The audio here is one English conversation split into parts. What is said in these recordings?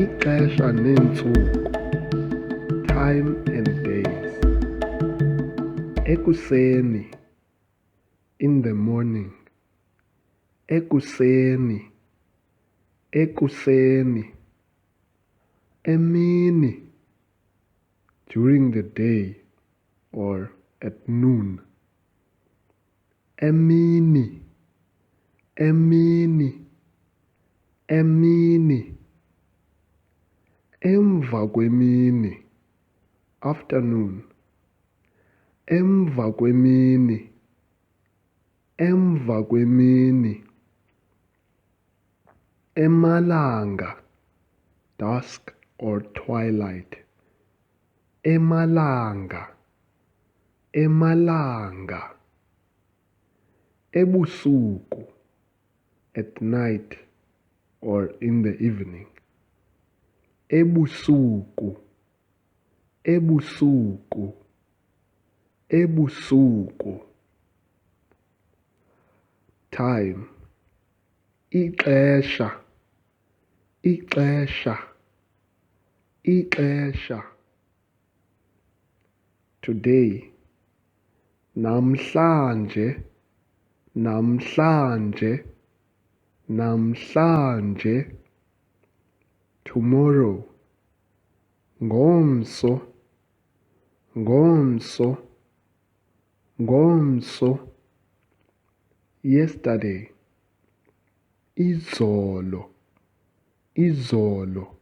ixesha neentsuku, time and days. Ekuseni, in the morning. Ekuseni, ekuseni. Emini, during the day or at noon. Emini, emini, emini. Emva kwemini, afternoon. Emva kwemini, emva kwemini. Emalanga, dusk or twilight. Emalanga, emalanga. Ebusuku, at night or in the evening. Ebusuku, ebusuku, ebusuku. Time, ixesha, ixesha, ixesha. Today, namhlanje, namhlanje, namhlanje. Tomorrow, ngomso, ngomso, ngomso. Yesterday, izolo, izolo,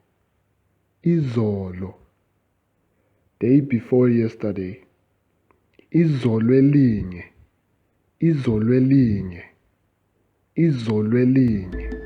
izolo. Day before yesterday. Izolo elinye, izolo elinye, izolo elinye.